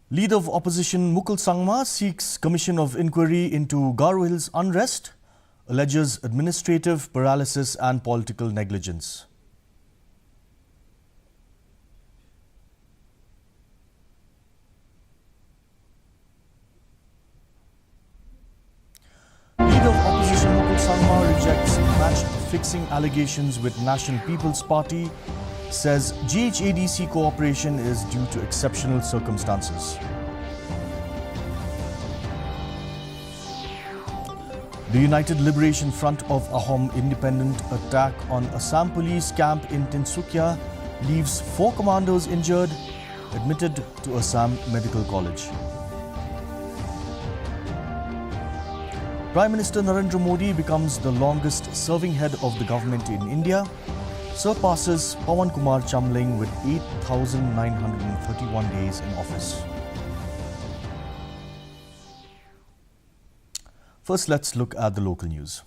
Leader of opposition Mukul Sangma seeks commission of inquiry into Garo Hills unrest, alleges administrative paralysis and political negligence. Leader of opposition Mukul Sangma rejects match-fixing allegations with National People's Party, says GHADC cooperation is due to exceptional circumstances. The United Liberation Front of Assam independent attack on Assam police camp in Tinsukia leaves 4 commandos injured, admitted to Assam Medical College. Prime Minister Narendra Modi becomes the longest-serving head of the government in India, surpasses Pawan Kumar Chamling with 8,931 days in office. First, let's look at the local news.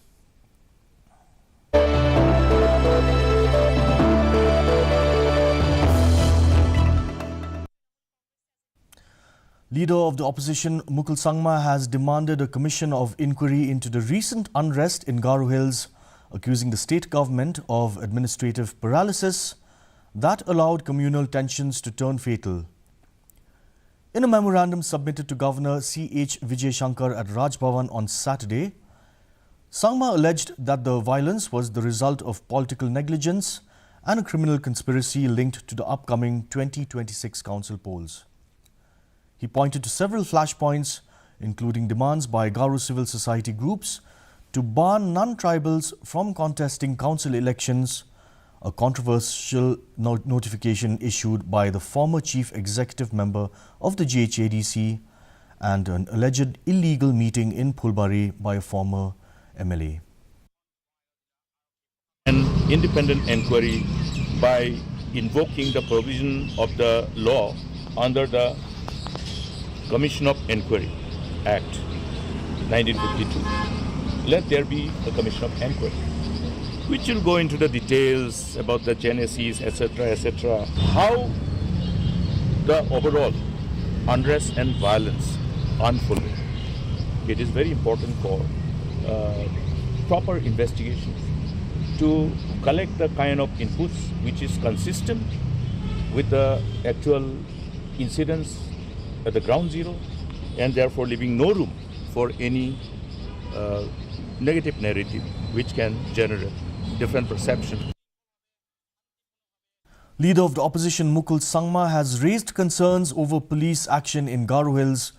Leader of the opposition Mukul Sangma has demanded a commission of inquiry into the recent unrest in Garo Hills, accusing the state government of administrative paralysis that allowed communal tensions to turn fatal. In a memorandum submitted to Governor C.H. Vijay Shankar at Raj Bhavan on Saturday, Sangma alleged that the violence was the result of political negligence and a criminal conspiracy linked to the upcoming 2026 council polls. He pointed to several flashpoints, including demands by Garo civil society groups to ban non-tribals from contesting council elections, a controversial notification issued by the former chief executive member of the GHADC, and an alleged illegal meeting in Phulbari by a former MLA. An independent inquiry by invoking the provision of the law under the Commission of Inquiry Act 1952. Let there be a Commission of Inquiry, which will go into the details about the genesis, etc., how the overall unrest and violence unfolded. It is very important for proper investigation to collect the kind of inputs which is consistent with the actual incidents at the ground zero, and therefore leaving no room for any negative narrative which can generate different perception. Leader of the opposition Mukul Sangma has raised concerns over police action in Garo Hills,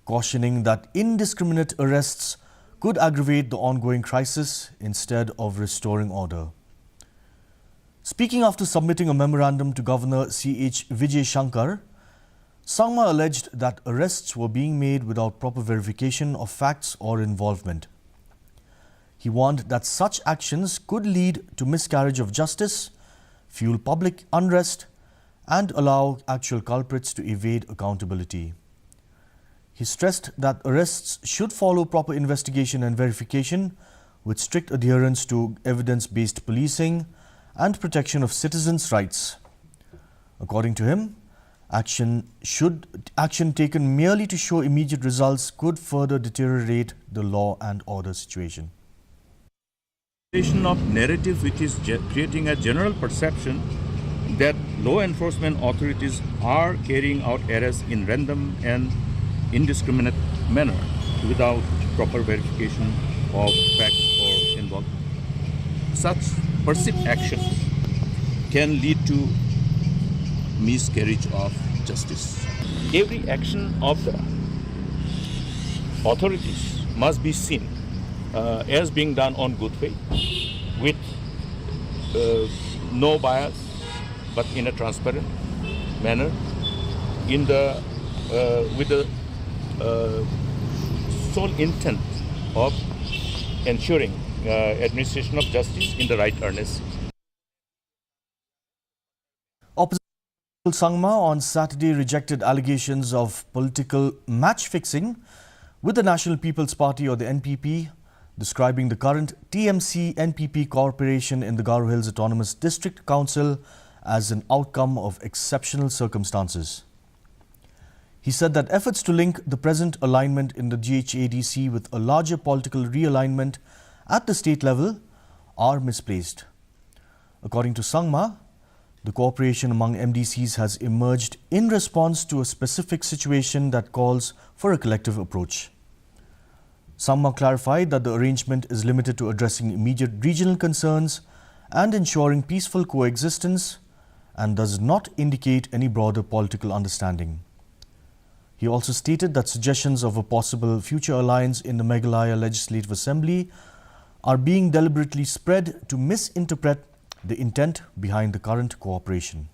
cautioning that indiscriminate arrests could aggravate the ongoing crisis instead of restoring order. Speaking after submitting a memorandum to Governor C.H. Vijay Shankar, Sangma alleged that arrests were being made without proper verification of facts or involvement. He warned that such actions could lead to miscarriage of justice, fuel public unrest, and allow actual culprits to evade accountability. He stressed that arrests should follow proper investigation and verification with strict adherence to evidence-based policing and protection of citizens' rights. According to him, action taken merely to show immediate results could further deteriorate the law and order situation. Of narrative which is creating a general perception that law enforcement authorities are carrying out arrests in random and indiscriminate manner without proper verification of facts or involvement. Such perceived actions can lead to miscarriage of justice. Every action of the authorities must be seen as being done on good faith, with no bias, but in a transparent manner, with the sole intent of ensuring administration of justice in the right earnest. Opposition Sangma on Saturday rejected allegations of political match-fixing with the National People's Party or the NPP, describing the current TMC-NPP cooperation in the Garo Hills Autonomous District Council as an outcome of exceptional circumstances. He said that efforts to link the present alignment in the GHADC with a larger political realignment at the state level are misplaced. According to Sangma, the cooperation among MDCs has emerged in response to a specific situation that calls for a collective approach. Sangma clarified that the arrangement is limited to addressing immediate regional concerns and ensuring peaceful coexistence and does not indicate any broader political understanding. He also stated that suggestions of a possible future alliance in the Meghalaya Legislative Assembly are being deliberately spread to misinterpret the intent behind the current cooperation.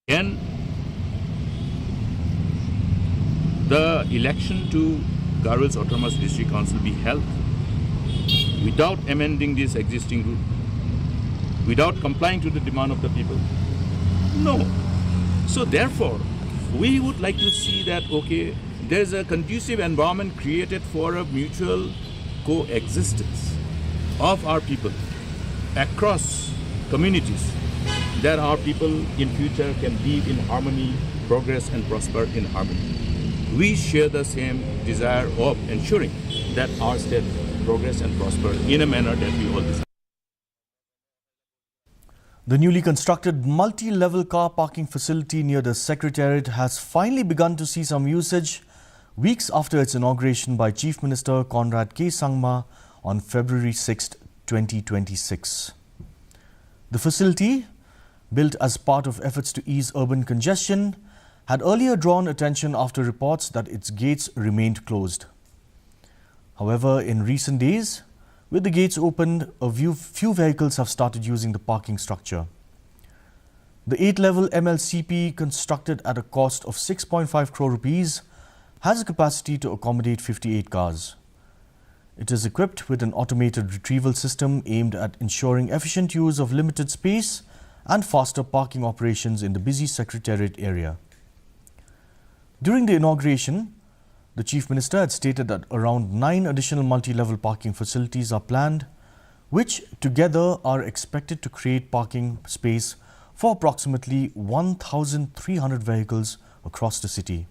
And the election to Garo Hills Autonomous District Council be held without amending this existing rule, without complying to the demand of the people? No. So therefore, we would like to see that, okay, there's a conducive environment created for a mutual coexistence of our people across communities, that our people in future can live in harmony, progress and prosper in harmony. We share the same desire of ensuring that our state progress and prosper in a manner that we all desire. The newly constructed multi-level car parking facility near the Secretariat has finally begun to see some usage weeks after its inauguration by Chief Minister Conrad K. Sangma on February 6, 2026. The facility, built as part of efforts to ease urban congestion, had earlier drawn attention after reports that its gates remained closed. However, in recent days, with the gates opened, few vehicles have started using the parking structure. The 8-level MLCP, constructed at a cost of 6.5 crore rupees, has a capacity to accommodate 58 cars. It is equipped with an automated retrieval system aimed at ensuring efficient use of limited space and faster parking operations in the busy Secretariat area. During the inauguration, the Chief Minister had stated that around 9 additional multi-level parking facilities are planned, which together are expected to create parking space for approximately 1,300 vehicles across the city.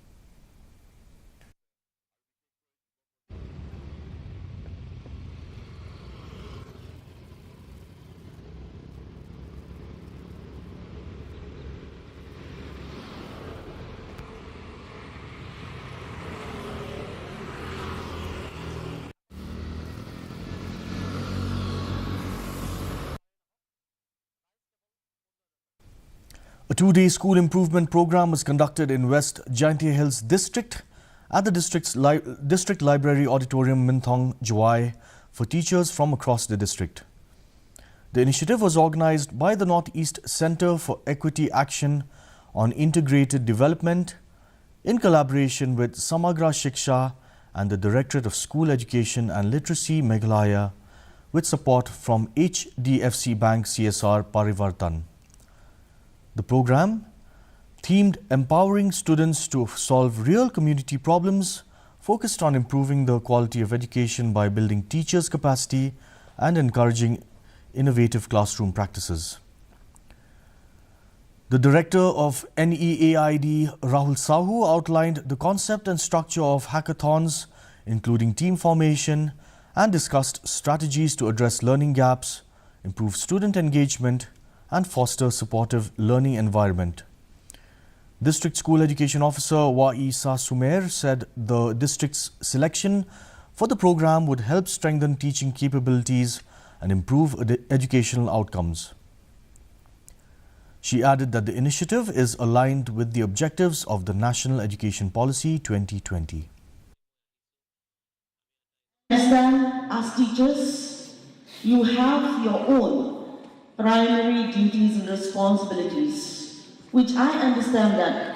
A 2-day school improvement program was conducted in West Garo Hills district at the district library auditorium Minthong, Jawai, for teachers from across the district. The initiative was organized by the Northeast Center for Equity Action on Integrated Development in collaboration with Samagra Shiksha and the Directorate of School Education and Literacy, Meghalaya, with support from HDFC Bank CSR Parivartan. The program, themed Empowering Students to Solve Real Community Problems, focused on improving the quality of education by building teachers' capacity and encouraging innovative classroom practices. The Director of NEAID, Rahul Sahu, outlined the concept and structure of hackathons, including team formation, and discussed strategies to address learning gaps, improve student engagement, and foster supportive learning environment. District School Education Officer Waisa Sumer said the district's selection for the program would help strengthen teaching capabilities and improve educational outcomes. She added that the initiative is aligned with the objectives of the National Education Policy 2020. Understand, as teachers, you have your own primary duties and responsibilities, which I understand that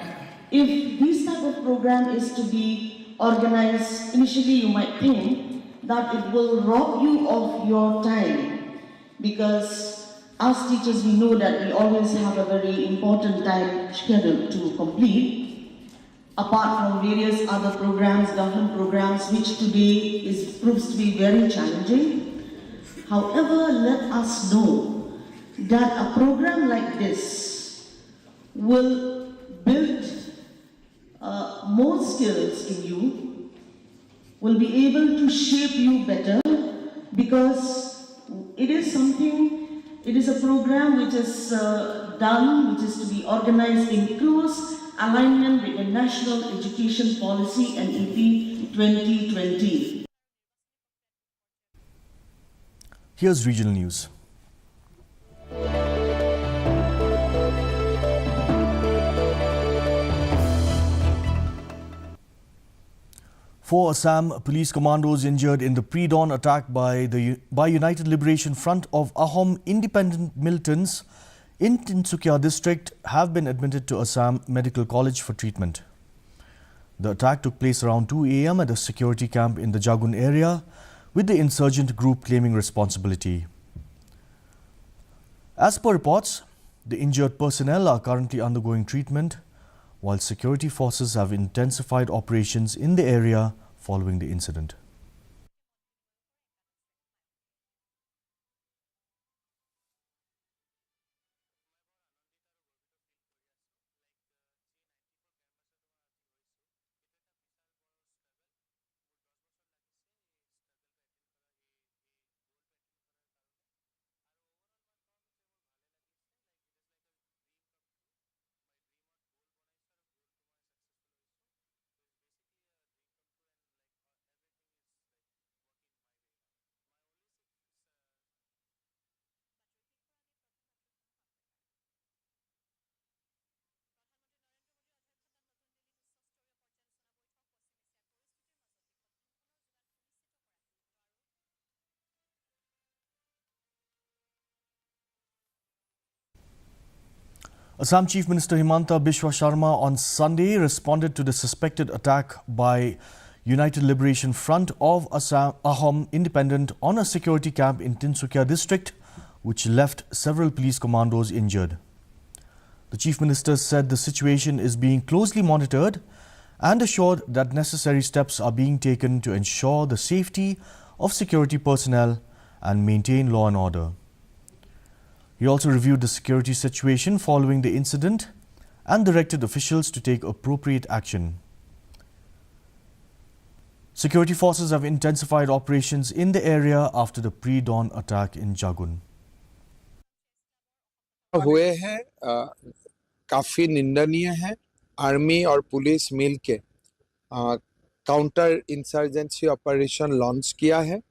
if this type of program is to be organized, initially you might think that it will rob you of your time, because as teachers we know that we always have a very important time schedule to complete, apart from various other programs, government programs, which today proves to be very challenging. However, let us know that a program like this will build more skills in you, will be able to shape you better, because it is something, it is a program which is done, which is to be organized in close alignment with the National Education Policy and EP 2020. Here's regional news. Four Assam police commandos injured in the pre-dawn attack by United Liberation Front of Ahom independent militants in Tinsukia district have been admitted to Assam Medical College for treatment. The attack took place around 2 a.m. at a security camp in the Jagun area, with the insurgent group claiming responsibility. As per reports, the injured personnel are currently undergoing treatment, while security forces have intensified operations in the area following the incident. Assam Chief Minister Himanta Biswa Sharma on Sunday responded to the suspected attack by United Liberation Front of Assam Ahom Independent on a security camp in Tinsukia district, which left several police commandos injured. The Chief Minister said the situation is being closely monitored and assured that necessary steps are being taken to ensure the safety of security personnel and maintain law and order. He also reviewed the security situation following the incident and directed officials to take appropriate action. Security forces have intensified operations in the area after the pre-dawn attack in Jagun. हुए हैं काफी निंदनीय है। Army और police मिलके counter insurgency operation launch किया है।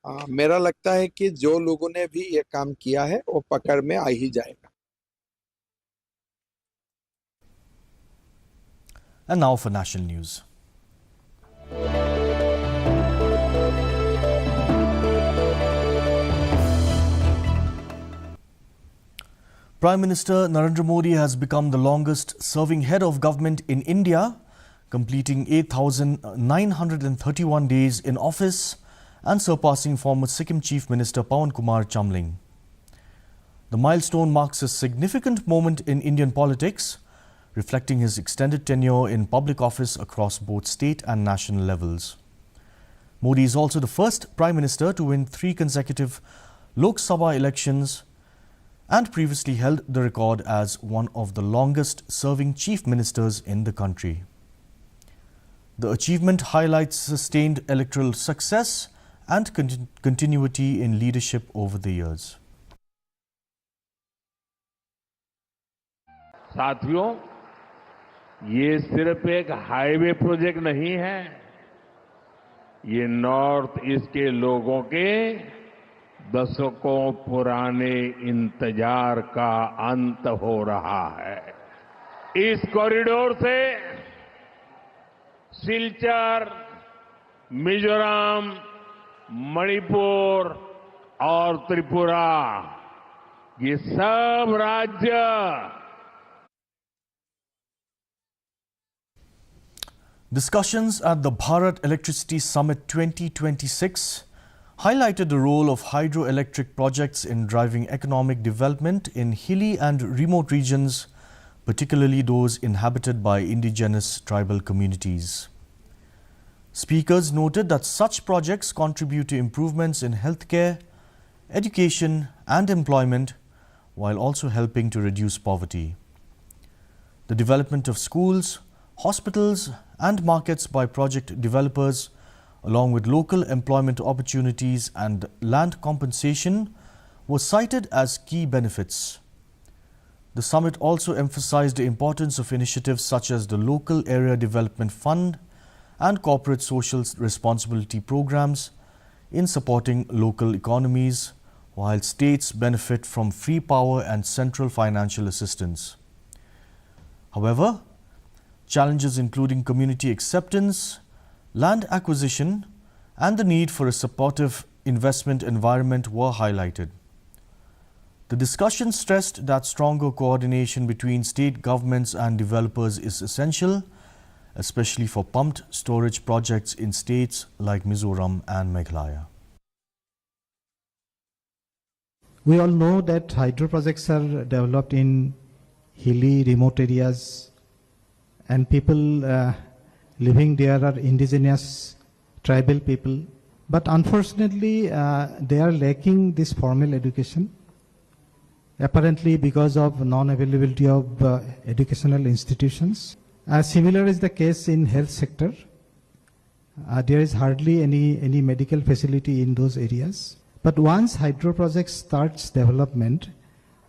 मेरा लगता है कि जो लोगों ने भी ये काम किया है वो पकड़ में आ ही जाएगा। And now for national news. Prime Minister Narendra Modi has become the longest serving head of government in India, completing 8,931 days in office and surpassing former Sikkim Chief Minister Pawan Kumar Chamling. The milestone marks a significant moment in Indian politics, reflecting his extended tenure in public office across both state and national levels. Modi is also the first Prime Minister to win 3 consecutive Lok Sabha elections and previously held the record as one of the longest serving Chief Ministers in the country. The achievement highlights sustained electoral success and continuity in leadership over the years. साथियों, ये सिर्फ एक highway project नहीं है, ये north east के लोगों के दशकों पुराने इंतजार का अंत हो रहा है। इस कॉरिडोर से सिलचर, मिजोरम, मणिपुर और त्रिपुरा, ये सब राज्य Discussions at the Bharat Electricity Summit 2026 highlighted the role of hydroelectric projects in driving economic development in hilly and remote regions, particularly those inhabited by indigenous tribal communities. Speakers noted that such projects contribute to improvements in healthcare, education and employment, while also helping to reduce poverty. the development of schools, hospitals and markets by project developers, along with local employment opportunities and land compensation, were cited as key benefits. The summit also emphasized the importance of initiatives such as the Local Area Development Fund and corporate social responsibility programs in supporting local economies, while states benefit from free power and central financial assistance. However, challenges including community acceptance, land acquisition, and the need for a supportive investment environment were highlighted. The discussion stressed that stronger coordination between state governments and developers is essential, especially for pumped storage projects in states like Mizoram and Meghalaya. We all know that hydro projects are developed in hilly, remote areas, and people living there are indigenous tribal people. But unfortunately, they are lacking this formal education, apparently because of non-availability of educational institutions. Similar is the case in health sector. There is hardly any medical facility in those areas. But once hydro project starts development,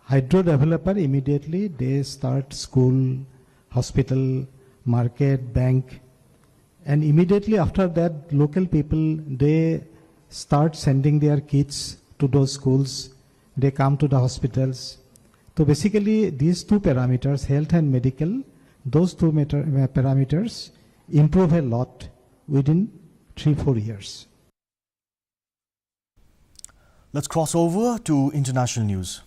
hydro developer immediately they start school, hospital, market, bank, and immediately after that local people they start sending their kids to those schools, they come to the hospitals. So basically these two parameters, health and medical, those two parameters improve a lot within 3-4 years. Let's cross over to international news.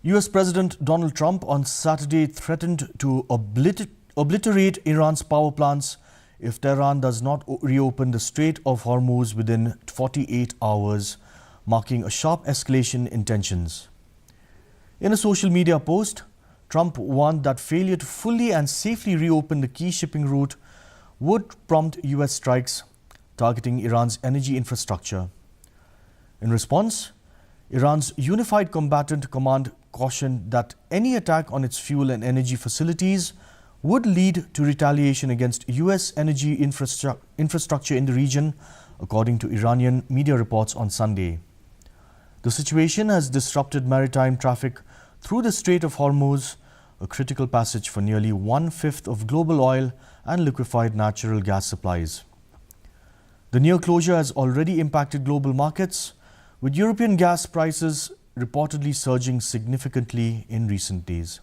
US President Donald Trump on Saturday threatened to obliterate Iran's power plants if Tehran does not reopen the Strait of Hormuz within 48 hours, marking a sharp escalation in tensions. In a social media post, Trump warned that failure to fully and safely reopen the key shipping route would prompt US strikes targeting Iran's energy infrastructure. In response, Iran's Unified Combatant Command cautioned that any attack on its fuel and energy facilities would lead to retaliation against US energy infrastructure in the region, according to Iranian media reports on Sunday. The situation has disrupted maritime traffic through the Strait of Hormuz, a critical passage for nearly 1/5 of global oil and liquefied natural gas supplies. The near closure has already impacted global markets, with European gas prices reportedly surging significantly in recent days.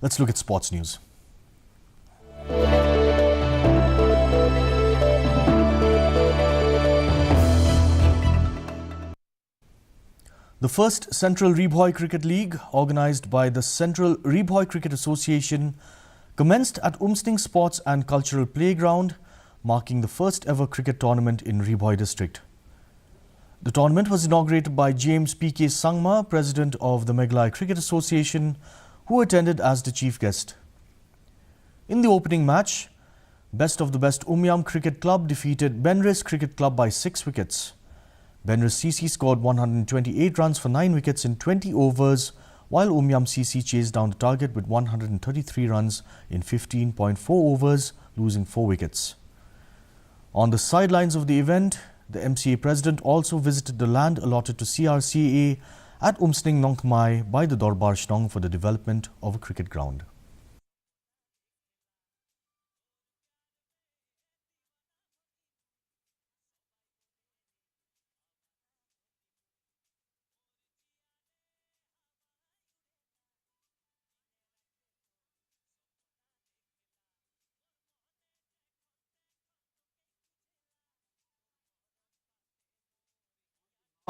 Let's look at sports news. The first Central Rebhoy Cricket League, organised by the Central Rebhoy Cricket Association, commenced at Umsting Sports and Cultural Playground, marking the first ever cricket tournament in Rebhoy district. The tournament was inaugurated by James P.K. Sangma, President of the MEGHALAYA Cricket Association, who attended as the chief guest. In the opening match, Best of the Best Umyam Cricket Club defeated Benris Cricket Club by 6 wickets. Benris CC scored 128 runs for 9 wickets in 20 overs, while Umyam CC chased down the target with 133 runs in 15.4 overs, losing 4 wickets. On the sidelines of the event, the MCA president also visited the land allotted to CRCA at Umsning Nongkhmai by the Dorbar Shnong for the development of a cricket ground.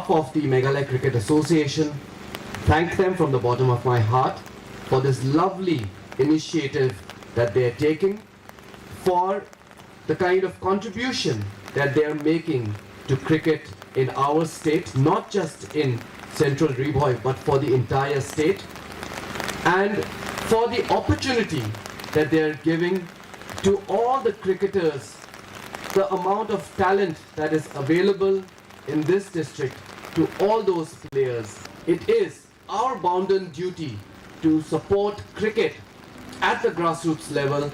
Of the Meghalaya Cricket Association, thank them from the bottom of my heart for this lovely initiative that they are taking for the kind of contribution that they are making to cricket in our state, not just in Central Riboy, but for the entire state, and for the opportunity that they are giving to all the cricketers, the amount of talent that is available in this district to all those players. It is our bounden duty to support cricket at the grassroots level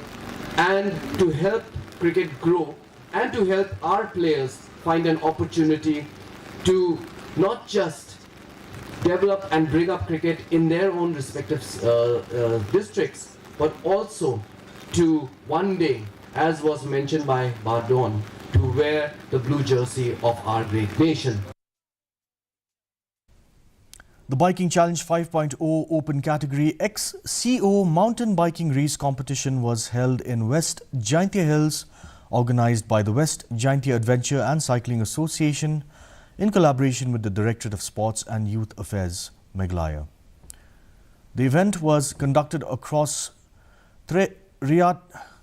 and to help cricket grow and to help our players find an opportunity to not just develop and bring up cricket in their own respective districts, but also to one day, as was mentioned by Bardon, to wear the blue jersey of our great nation. The Biking Challenge 5.0 Open Category ex-CO mountain biking race competition was held in West Jaintia Hills, organised by the West Jaintia Adventure and Cycling Association in collaboration with the Directorate of Sports and Youth Affairs, MEGHALAYA. The event was conducted across Riyat,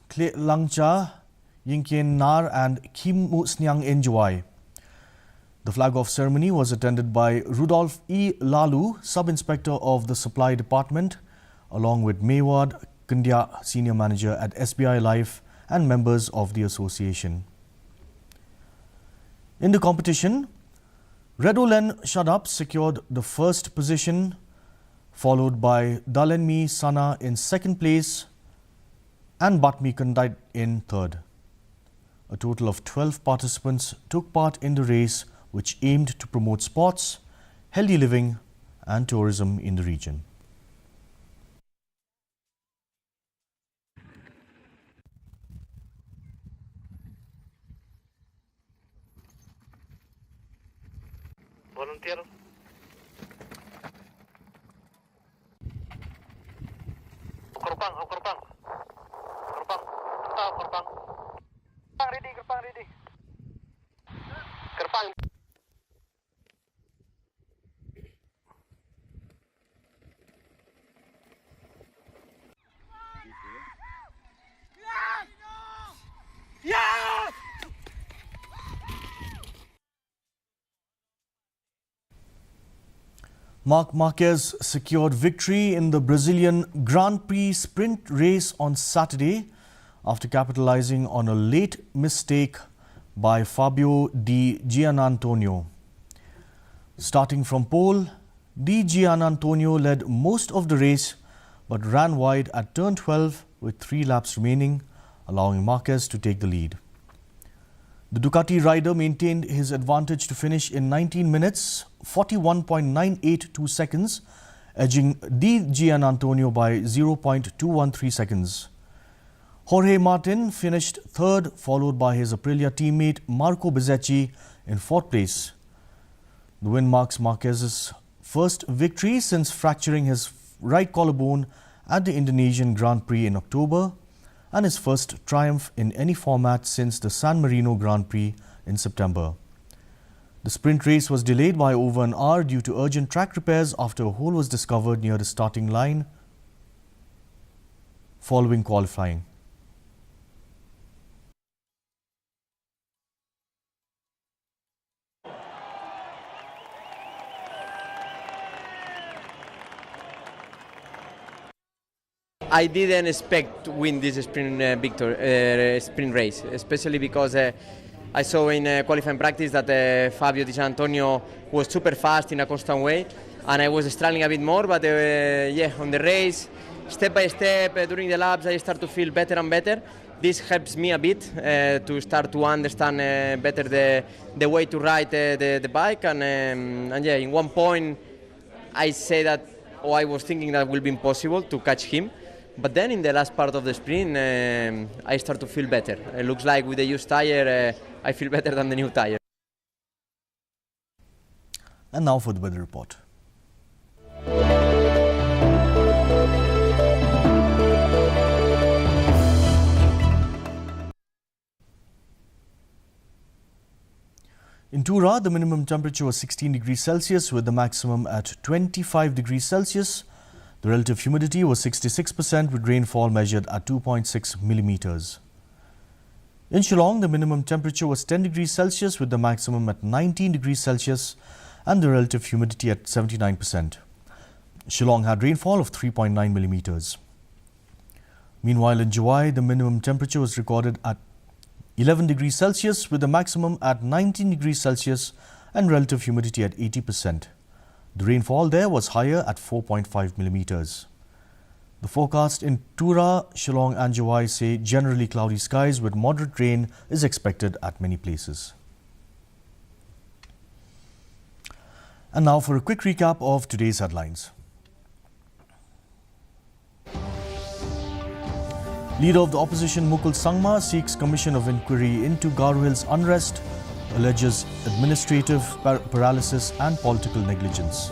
Langcha, Yingkien Nar and Khimu Snyang Enjoy. The flag-off ceremony was attended by Rudolph E. Lalu, Sub-Inspector of the Supply Department, along with Mewad Kandya, Senior Manager at SBI Life, and members of the association. In the competition, Redolen Shadup secured the first position, followed by Dalenmi Sana in second place and Batmi Kandait in third. A total of 12 participants took part in the race, which aimed to promote sports, healthy living and tourism in the region. Volunteer. Korpang. Kerpang ready. Kerpang. Marquez secured victory in the Brazilian Grand Prix sprint race on Saturday after capitalizing on a late mistake by Fabio Di Gianantonio. Starting from pole, Di Gianantonio led most of the race but ran wide at turn 12 with 3 laps remaining, allowing Marquez to take the lead. The Ducati rider maintained his advantage to finish in 19 minutes, 41.982 seconds, edging Di Gianantonio by 0.213 seconds. Jorge Martin finished third, followed by his Aprilia teammate Marco Bezzecchi in fourth place. The win marks Marquez's first victory since fracturing his right collarbone at the Indonesian Grand Prix in October, and his first triumph in any format since the San Marino Grand Prix in September. The sprint race was delayed by over an hour due to urgent track repairs after a hole was discovered near the starting line following qualifying. I didn't expect to win this sprint sprint race, especially because I saw in qualifying practice that Fabio Di Gianantonio was super fast in a constant way, and I was struggling a bit more. But yeah, on the race, step by step during the laps, I start to feel better and better. This helps me a bit to start to understand better the way to ride the bike, and yeah, in one point I say that, or I was thinking that it will be impossible to catch him. But then in the last part of the sprint, I start to feel better. It looks like with the used tire, I feel better than the new tire. And now for the weather report. In Tura, the minimum temperature was 16 degrees Celsius with the maximum at 25 degrees Celsius. The relative humidity was 66% with rainfall measured at 2.6 millimeters. In Shillong, the minimum temperature was 10 degrees Celsius with the maximum at 19 degrees Celsius and the relative humidity at 79%. Shillong had rainfall of 3.9 millimeters. Meanwhile, in Juwai, the minimum temperature was recorded at 11 degrees Celsius with the maximum at 19 degrees Celsius and relative humidity at 80%. The rainfall there was higher at 4.5 millimeters. The forecast in Tura, Shillong and Juwai say generally cloudy skies with moderate rain is expected at many places. And now for a quick recap of today's headlines. Leader of the opposition Mukul Sangma seeks commission of inquiry into Garo Hills unrest, alleges administrative paralysis and political negligence.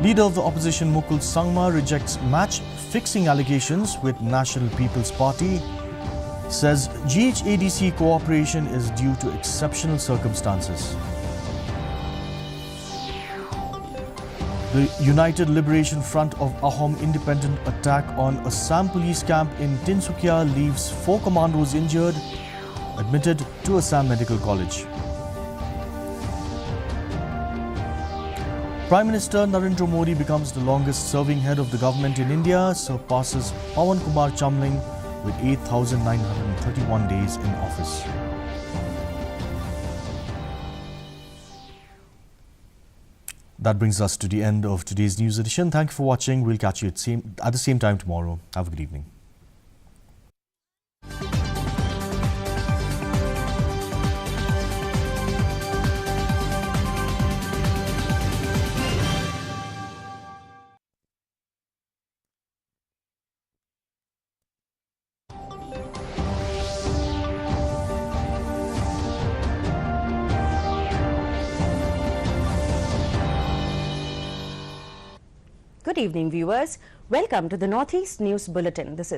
Leader of the opposition Mukul Sangma rejects match-fixing allegations with National People's Party, says GHADC cooperation is due to exceptional circumstances. The United Liberation Front of Ahom independent attack on Assam police camp in Tinsukia leaves 4 commandos injured, admitted to Assam Medical College. Prime Minister Narendra Modi becomes the longest serving head of the government in India, surpasses Pawan Kumar Chamling with 8,931 days in office. That brings us to the end of today's news edition. Thank you for watching. We'll catch you at the same time tomorrow. Have a good evening. Good evening, viewers. Welcome to the Northeast News Bulletin. This is